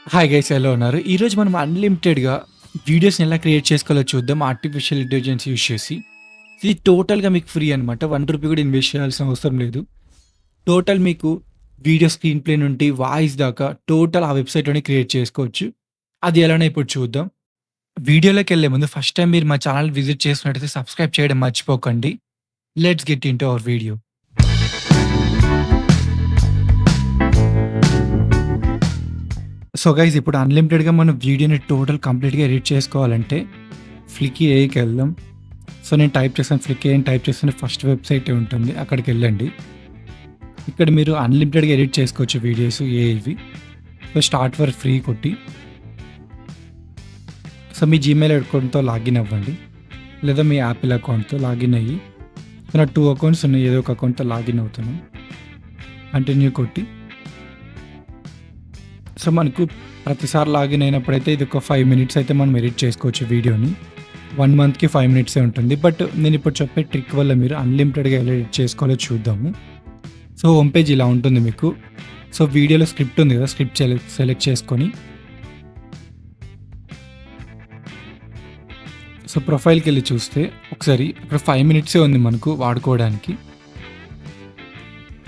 Hi guys, ఎలా ఉన్నారు? ఈరోజు మనం అన్‌లిమిటెడ్‌గా వీడియోస్‌ని ఎలా క్రియేట్ చేసుకోవాలో చూద్దాం ఆర్టిఫిషియల్ ఇంటెలిజెన్స్ యూజ్ చేసి. ఇది టోటల్‌గా మీకు ఫ్రీ అనమాట. రూ. 1 కూడా ఇన్వెస్ట్ చేయాల్సిన అవసరం లేదు. టోటల్ మీకు వీడియో స్క్రీన్ ప్లే నుండి వాయిస్ దాకా టోటల్ ఆ వెబ్‌సైట్‌లోనే క్రియేట్ చేసుకోవచ్చు. అది ఎలానో ఇప్పుడు చూద్దాం. వీడియోలోకెళ్ళే ముందు ఫస్ట్ టైమ్ మీరు మా ఛానల్ విజిట్ చేసినట్టయితే సబ్స్క్రైబ్ చేయడం మర్చిపోకండి. Let's get into hour video. So guys, ఇప్పుడు అన్‌లిమిటెడ్‌గా మనం వీడియోని టోటల్ కంప్లీట్‌గా ఎడిట్ చేసుకోవాలంటే ఫ్లిక్కీ ఏఐకి వెళ్దాం. సో నేను టైప్ చేశాను, ఫ్లిక్కీ అని టైప్ చేస్తే ఫస్ట్ వెబ్‌సైటే ఉంటుంది. అక్కడికెళ్ళండి. ఇక్కడ మీరు అన్‌లిమిటెడ్‌గా ఎడిట్ చేసుకోవచ్చు వీడియోస్ ఏఐవి. సో స్టార్ట్ ఫర్ ఫ్రీ కొట్టి, సో మీ జీమెయిల్ అకౌంట్‌తో లాగిన్ అవ్వండి. లేదా మీ యాపిల్ అకౌంట్‌తో లాగిన్ అయ్యి, నా 2 అకౌంట్స్ ఉన్నాయి. ఏదో ఒక అకౌంట్‌తో లాగిన్ అవుతున్నాను. కంటిన్యూ కొట్టి, సో మనకు ప్రతిసారి లాగిన్ అయినప్పుడైతే ఇది ఒక 5 మినిట్స్ అయితే మనం ఎడిట్ చేసుకోవచ్చు వీడియోని. 1 మంత్‌కి 5 మినిట్సే ఉంటుంది. బట్ నేను ఇప్పుడు చెప్పే ట్రిక్ వల్ల మీరు అన్‌లిమిటెడ్‌గా ఎలా ఎడిట్ చేసుకోవాలో చూద్దాము. సో హోమ్ పేజ్ ఇలా ఉంటుంది మీకు. సో వీడియోలో స్క్రిప్ట్ ఉంది కదా, స్క్రిప్ట్ సెలెక్ట్ చేసుకొని, సో ప్రొఫైల్‌కి వెళ్ళి చూస్తే ఒకసారి ఇక్కడ 5 మినిట్సే ఉంది మనకు వాడుకోవడానికి.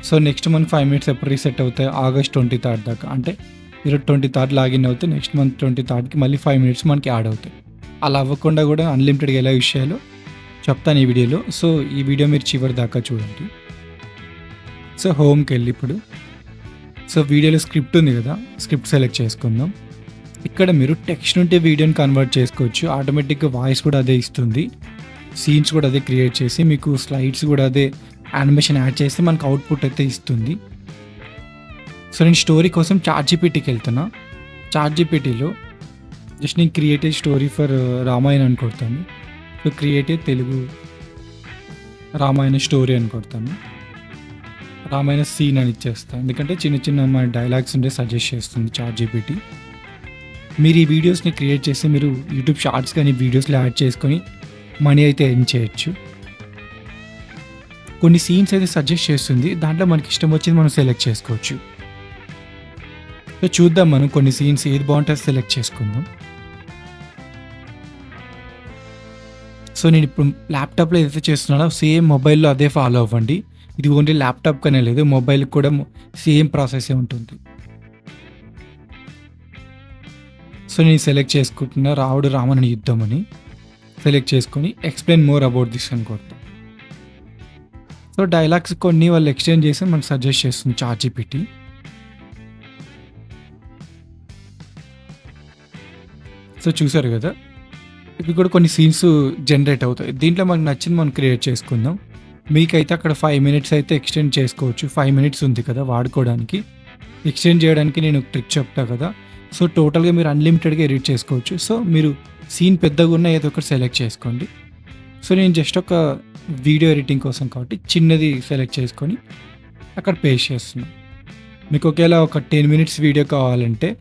సో నెక్స్ట్ మంత్ 5 మినిట్స్ ఎప్పుడు రీసెట్ అవుతాయి? ఆగస్ట్ 23 దాకా. అంటే మీరు 23 లాగిన్ అవుతే నెక్స్ట్ మంత్ 23కి మళ్ళీ 5 మినిట్స్ మనకి యాడ్ అవుతాయి. అలా అవ్వకుండా కూడా అన్‌లిమిటెడ్‌గా ఎలా యూజ్ చేయాలో చెప్తాను ఈ వీడియోలో. సో ఈ వీడియో మీరు చివరి దాకా చూడండి. సో హోమ్‌కెళ్ళి ఇప్పుడు, సో వీడియోలో స్క్రిప్ట్ ఉంది కదా, స్క్రిప్ట్ సెలెక్ట్ చేసుకుందాం. ఇక్కడ మీరు టెక్స్ట్ నుండి వీడియోని కన్వర్ట్ చేసుకోవచ్చు. ఆటోమేటిక్‌గా వాయిస్ కూడా అదే ఇస్తుంది. సీన్స్ కూడా అదే క్రియేట్ చేసి మీకు స్లైడ్స్ కూడా అదే యానిమేషన్ యాడ్ చేస్తే మనకు అవుట్‌పుట్ అయితే ఇస్తుంది. సో నేను స్టోరీ కోసం చాట్‌జీపీటీకి వెళ్తున్నా. చాట్‌జీపీటీలో జస్ట్ నేను create a story for Ramayan అని కొడతాను. So create a Telugu Ramayana story అని కొడతాను. రామాయణ సీన్ అని ఇచ్చేస్తాను. ఎందుకంటే చిన్న చిన్న మన డైలాగ్స్ ఉంటే సజెస్ట్ చేస్తుంది చాట్‌జీపీటీ. మీరు ఈ వీడియోస్‌ని క్రియేట్ చేసి మీరు యూట్యూబ్ షార్ట్స్ కానీ వీడియోస్‌లో యాడ్ చేసుకొని మనీ అయితే ఎర్న్ చేయొచ్చు. కొన్ని సీన్స్ అయితే సజెస్ట్ చేస్తుంది. దాంట్లో మనకి ఇష్టం వచ్చింది మనం సెలెక్ట్ చేసుకోవచ్చు. సో చూద్దాం, మనం కొన్ని సీన్స్ ఏది బాగుంటుందో సెలెక్ట్ చేసుకుందాం. సో నేను ఇప్పుడు ల్యాప్టాప్లో ఏదైతే చేస్తున్నానో సేమ్ మొబైల్లో అదే ఫాలో అవ్వండి. ఇది ఓన్లీ ల్యాప్టాప్ కనే లేదు, మొబైల్కి కూడా సేమ్ ప్రాసెసే ఉంటుంది. సో నేను సెలెక్ట్ చేసుకుంటున్నా రాముడు రామని యుద్ధం అని సెలెక్ట్ చేసుకొని ఎక్స్ప్లెయిన్ మోర్ అబౌట్ దిస్ అని కొడతాం. సో డైలాగ్స్ కొన్ని వాళ్ళు ఎక్స్చేంజ్ చేసి మనకు సజెస్ట్ చేస్తుంది చాట్‌జీపీటీ. సో చూసారు కదా, ఇవి కూడా కొన్ని సీన్స్ జనరేట్ అవుతాయి. దీంట్లో మనకు నచ్చింది మనం క్రియేట్ చేసుకుందాం. మీకైతే అక్కడ 5 మినిట్స్ అయితే ఎక్స్టెండ్ చేసుకోవచ్చు. 5 మినిట్స్ ఉంది కదా వాడుకోవడానికి. ఎక్స్టెండ్ చేయడానికి నేను ట్రిక్ చెప్తా కదా. సో టోటల్‌గా మీరు అన్‌లిమిటెడ్‌గా ఎడిట్ చేసుకోవచ్చు. సో మీరు సీన్ పెద్దగా ఉన్న ఏదో ఒకటి సెలెక్ట్ చేసుకోండి. సో నేను జస్ట్ ఒక వీడియో ఎడిటింగ్ కోసం కాబట్టి చిన్నది సెలెక్ట్ చేసుకొని అక్కడ పేస్ట్ చేస్తున్నాను. మీకు ఒకేలా ఒక 10 మినిట్స్ వీడియో కావాలంటే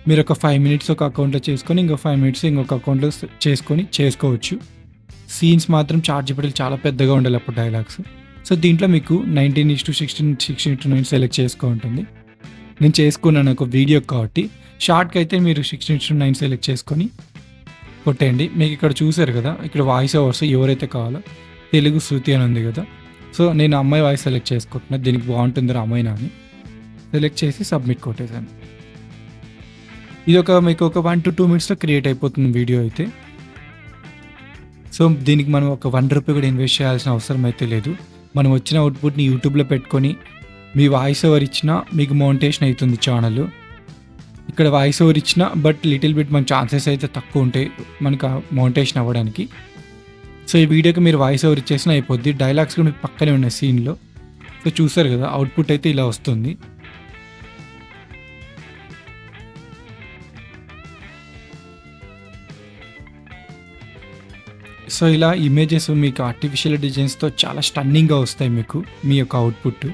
మీరు ఒక 5 మినిట్స్ ఒక అకౌంట్‌లో చేసుకొని, ఇంకో 5 మినిట్స్ ఇంకొక అకౌంట్‌లో చేసుకోవచ్చు. సీన్స్ మాత్రం చాట్‌జీపీటీలో చాలా పెద్దగా ఉండాలి అప్పుడు డైలాగ్స్. సో దీంట్లో మీకు 19:16, 16:9 సెలెక్ట్ చేసుకో ఉంటుంది. నేను చేసుకున్నాను ఒక వీడియో కాబట్టి. షార్ట్‌కి అయితే మీరు 16:9 సెలెక్ట్ చేసుకొని కొట్టేయండి. మీకు ఇక్కడ చూసారు కదా, ఇక్కడ వాయిస్ ఓవర్స్ ఎవరైతే కావాలో తెలుగు శృతి అని ఉంది కదా. సో నేను అమ్మాయి వాయిస్ సెలెక్ట్ చేసుకుంటున్నా. దీనికి బాగుంటుంది రామాయణ అని సెలెక్ట్ చేసి సబ్మిట్ కొట్టేసాను. ఇది మీకు ఒక 1-2 మినిట్స్‌లో క్రియేట్ అయిపోతుంది వీడియో అయితే. సో దీనికి మనం ఒక రూ. 1 కూడా ఇన్వెస్ట్ చేయాల్సిన అవసరం అయితే లేదు. మనం వచ్చిన అవుట్‌పుట్‌ని యూట్యూబ్‌లో పెట్టుకొని మీ వాయిస్ ఓవర్ ఇచ్చినా మీకు మౌంటేషన్ అవుతుంది ఛానల్. ఇక్కడ వాయిస్ ఓవర్ ఇచ్చినా బట్ లిటిల్ బిట్ మన ఛాన్సెస్ అయితే తక్కువ ఉంటాయి మనకు మౌంటేషన్ అవ్వడానికి. సో ఈ వీడియోకి మీరు వాయిస్ ఓవర్ ఇచ్చేసినా అయిపోద్ది. డైలాగ్స్ కూడా మీకు పక్కనే ఉన్నాయి సీన్‌లో. సో చూసారు కదా, అవుట్‌పుట్ అయితే ఇలా వస్తుంది. సో ఇలా ఇమేజెస్ మీకు ఆర్టిఫిషియల్ ఇంటెలిజెన్స్‌తో చాలా స్టన్నింగ్‌గా వస్తాయి మీకు మీ యొక్క అవుట్‌పుట్.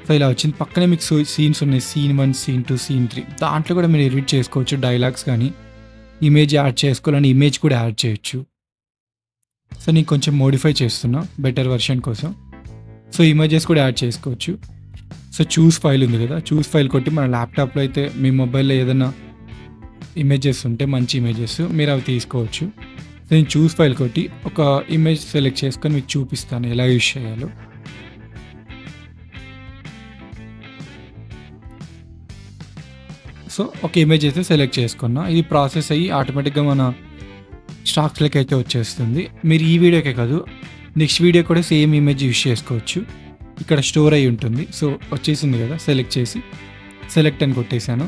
సో ఇలా వచ్చింది. పక్కనే మీకు సీన్స్ ఉన్నాయి. Scene 1, scene 2, scene 3. దాంట్లో కూడా మీరు ఎడిట్ చేసుకోవచ్చు. డైలాగ్స్ కానీ ఇమేజ్ యాడ్ చేసుకోవాలని ఇమేజ్ కూడా యాడ్ చేయొచ్చు. సో నేను కొంచెం మోడిఫై చేస్తున్నా బెటర్ వెర్షన్ కోసం. సో ఇమేజెస్ కూడా యాడ్ చేసుకోవచ్చు. సో చూస్ ఫైల్ ఉంది కదా, చూస్ ఫైల్ కొట్టి మన ల్యాప్టాప్లో అయితే మీ మొబైల్లో ఏదైనా ఇమేజెస్ ఉంటే మంచి ఇమేజెస్ మీరు అవి తీసుకోవచ్చు. సో నేను చూస్ ఫైల్ కొట్టి ఒక ఇమేజ్ సెలెక్ట్ చేసుకొని మీకు చూపిస్తాను ఎలా యూజ్ చేయాలో. సో ఒక ఇమేజ్ అయితే సెలెక్ట్ చేసుకున్నా, ఇది ప్రాసెస్ అయ్యి ఆటోమేటిక్గా మన స్టాక్స్లోకి అయితే వచ్చేస్తుంది. మీరు ఈ వీడియోకే కాదు నెక్స్ట్ వీడియో కూడా సేమ్ ఇమేజ్ యూజ్ చేసుకోవచ్చు. ఇక్కడ స్టోర్ అయి ఉంటుంది. సో వచ్చేసింది కదా, సెలెక్ట్ చేసి సెలెక్ట్ అని కొట్టేశాను.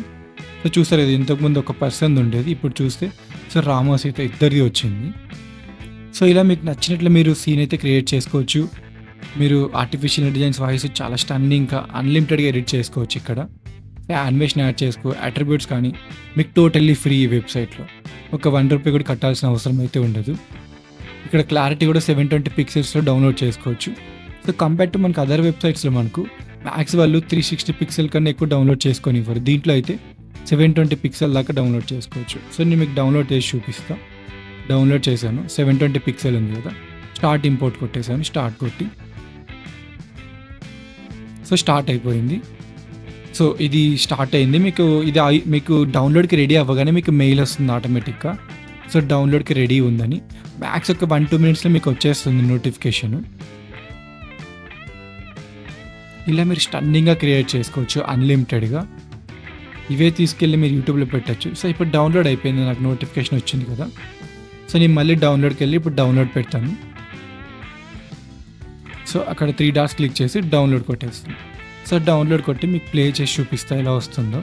సో చూసారు ఇది ఇంతకుముందు ఒక పర్సన్ ఉండేది, ఇప్పుడు చూస్తే సో రామో సీత ఇద్దరిది వచ్చింది. సో ఇలా మీకు నచ్చినట్లు మీరు సీన్ అయితే క్రియేట్ చేసుకోవచ్చు. మీరు ఆర్టిఫిషియల్ ఇంటెలిజెన్స్ వాయిస్ చాలా స్టన్నింగ్గా అన్లిమిటెడ్గా ఎడిట్ చేసుకోవచ్చు. ఇక్కడ యానిమేషన్ యాడ్ చేసుకో, అట్రిబ్యూట్స్ కానీ మీకు టోటల్లీ ఫ్రీ ఈ వెబ్సైట్లో. ఒక ₹1 కూడా కట్టాల్సిన అవసరం అయితే ఉండదు. ఇక్కడ క్లారిటీ కూడా 720 పిక్సెల్స్లో డౌన్లోడ్ చేసుకోవచ్చు. సో కంపేర్ టు మనకు అదర్ వెబ్సైట్స్లో మనకు మ్యాక్స్ వాళ్ళు 360 పిక్సెల్ కన్నా ఎక్కువ డౌన్లోడ్ చేసుకొని ఇవ్వరు. దీంట్లో అయితే 720 పిక్సెల్ దాకా డౌన్లోడ్ చేసుకోవచ్చు. సో నేను మీకు డౌన్లోడ్ చేసి చూపిస్తాను. డౌన్లోడ్ చేశాను, 720 పిక్సెల్ ఉంది కదా, స్టార్ట్ ఇంపోర్ట్ కొట్టేశాను, స్టార్ట్ కొట్టి సో స్టార్ట్ అయిపోయింది. సో ఇది స్టార్ట్ అయింది. మీకు డౌన్లోడ్కి రెడీ అవ్వగానే మీకు మెయిల్ వస్తుంది ఆటోమేటిక్గా. సో డౌన్లోడ్కి రెడీ ఉందని మ్యాక్స్ ఒక 1-2 మినిట్స్లో మీకు వచ్చేస్తుంది నోటిఫికేషన్. ఇలా మీరు స్టన్నింగ్గా క్రియేట్ చేసుకోవచ్చు అన్లిమిటెడ్గా. ఇవే తీసుకెళ్ళి మీరు యూట్యూబ్లో పెట్టచ్చు. సో ఇప్పుడు డౌన్లోడ్ అయిపోయింది, నాకు నోటిఫికేషన్ వచ్చింది కదా. సో నేను మళ్ళీ డౌన్లోడ్కి వెళ్ళి ఇప్పుడు డౌన్లోడ్ పెడతాను. సో అక్కడ 3 డాట్స్ క్లిక్ చేసి డౌన్లోడ్ కొట్టేస్తాను. సో డౌన్లోడ్ కొట్టి మీకు ప్లే చేసి చూపిస్తా ఎలా వస్తుందో.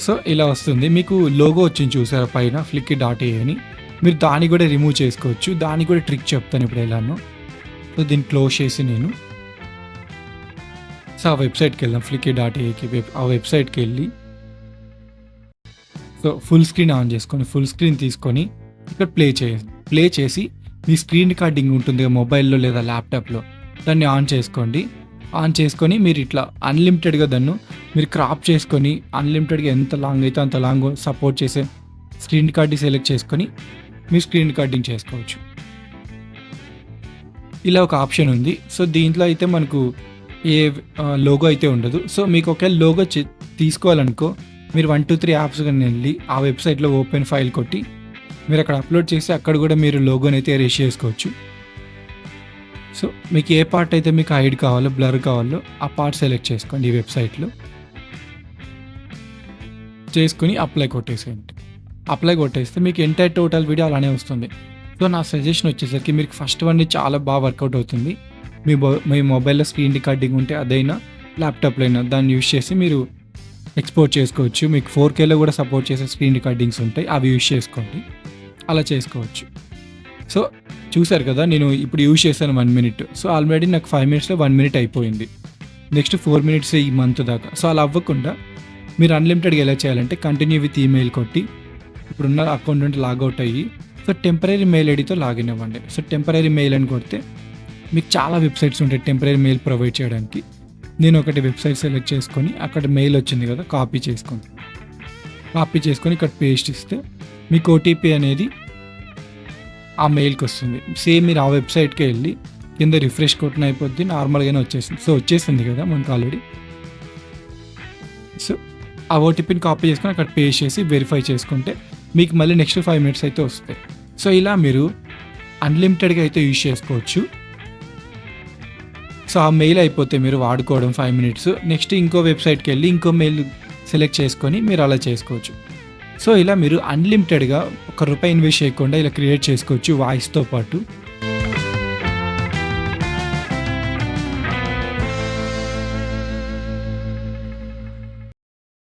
సో ఇలా వస్తుంది. మీకు లోగో వచ్చింది చూసారా పైన flickr.ai అని, మీరు దాన్ని కూడా రిమూవ్ చేసుకోవచ్చు. దాన్ని కూడా ట్రిక్ చెప్తాను ఇప్పుడు ఎలానో. సో దీన్ని క్లోజ్ చేసి నేను సో ఆ వెబ్సైట్కి వెళ్దాం, flickr.aiకి. ఆ వెబ్సైట్కి వెళ్ళి సో ఫుల్ స్క్రీన్ ఆన్ చేసుకొని ఫుల్ స్క్రీన్ తీసుకొని ఇక్కడ ప్లే చేసి మీ స్క్రీన్ రికార్డింగ్ ఉంటుంది మొబైల్లో లేదా ల్యాప్టాప్లో, దాన్ని ఆన్ చేసుకోండి. ఆన్ చేసుకొని మీరు ఇట్లా అన్లిమిటెడ్గా దాన్ని మీరు క్రాప్ చేసుకొని అన్లిమిటెడ్గా ఎంత లాంగ్ అయితే అంత లాంగ్ సపోర్ట్ చేసే స్క్రీన్ రికార్డింగ్ సెలెక్ట్ చేసుకొని మీరు స్క్రీన్ రికార్డింగ్ చేసుకోవచ్చు. ఇలా ఒక ఆప్షన్ ఉంది. సో దీంట్లో అయితే మనకు ఏ లోగో అయితే ఉండదు. సో మీకు ఒకవేళ లోగో తీసుకోవాలనుకో మీరు 1, 2, 3 యాప్స్ కానీ వెళ్ళి ఆ వెబ్సైట్లో ఓపెన్ ఫైల్ కొట్టి మీరు అక్కడ అప్లోడ్ చేసి అక్కడ కూడా మీరు లోగోని అయితే ఎరేజ్ చేసుకోవచ్చు. సో మీకు ఏ పార్ట్ అయితే మీకు హైడ్ కావాలో బ్లర్ కావాలో ఆ పార్ట్ సెలెక్ట్ చేసుకోండి ఈ వెబ్సైట్లో. చేసుకుని అప్లై కొట్టేసేయండి. అప్లై కొట్టేస్తే మీకు ఎంటైర్ టోటల్ వీడియో అలానే వస్తుంది. సో నా సజెషన్ వచ్చేసరికి మీకు ఫస్ట్ వన్ చాలా బాగా వర్కౌట్ అవుతుంది. మీ మొబైల్లో స్క్రీన్ రికార్డింగ్ ఉంటే అదైనా ల్యాప్టాప్లో అయినా దాన్ని యూజ్ చేసి మీరు ఎక్స్పోర్ట్ చేసుకోవచ్చు. మీకు 4Kలో కూడా సపోర్ట్ చేసే స్క్రీన్ రికార్డింగ్స్ ఉంటాయి, అవి యూజ్ చేసుకోండి. అలా చేసుకోవచ్చు. సో చూసారు కదా, నేను ఇప్పుడు యూజ్ చేశాను 1 మినిట్. సో ఆల్రెడీ నాకు 5 మినిట్స్లో 1 మినిట్ అయిపోయింది. నెక్స్ట్ 4 మినిట్స్ ఈ మంత్ దాకా. సో అలా అవ్వకుండా మీరు అన్లిమిటెడ్గా ఎలా చేయాలంటే కంటిన్యూ విత్ ఈమెయిల్ కొట్టి ఇప్పుడున్న అకౌంట్ నుండి లాగౌట్ అయ్యి సో టెంపరీ మెయిల్ ఐడితో లాగిన్ అవ్వండి. సో టెంపరీ మెయిల్ అని కొడితే మీకు చాలా వెబ్సైట్స్ ఉంటాయి టెంపరీ మెయిల్ ప్రొవైడ్ చేయడానికి. నేను ఒకటి వెబ్సైట్ సెలెక్ట్ చేసుకొని అక్కడ మెయిల్ వచ్చింది కదా, కాపీ చేసుకొని ఇక్కడ పేస్ట్ ఇస్తే మీకు ఓటీపీ అనేది ఆ మెయిల్కి వస్తుంది. సేమ్ మీరు ఆ వెబ్సైట్కి వెళ్ళి కింద రిఫ్రెష్ కొట్టిన అయిపోద్ది, నార్మల్గానే వచ్చేసింది. సో వచ్చేసింది కదా మనకు ఆల్రెడీ. సో ఆ ఓటీపీని కాపీ చేసుకొని అక్కడ పేస్ట్ చేసి వెరిఫై చేసుకుంటే మీకు మళ్ళీ నెక్స్ట్ 5 మినిట్స్ అయితే వస్తాయి. సో ఇలా మీరు అన్లిమిటెడ్గా అయితే యూజ్ చేసుకోవచ్చు. సో ఆ మెయిల్ అయిపోతే మీరు వాడుకోవడం 5 మినిట్స్, నెక్స్ట్ ఇంకో వెబ్సైట్కి వెళ్ళి ఇంకో మెయిల్ సెలెక్ట్ చేసుకొని మీరు అలా చేసుకోవచ్చు. సో ఇలా మీరు అన్లిమిటెడ్గా ₹1 ఇన్వెస్ట్ చేయకుండా ఇలా క్రియేట్ చేసుకోవచ్చు వాయిస్తో పాటు.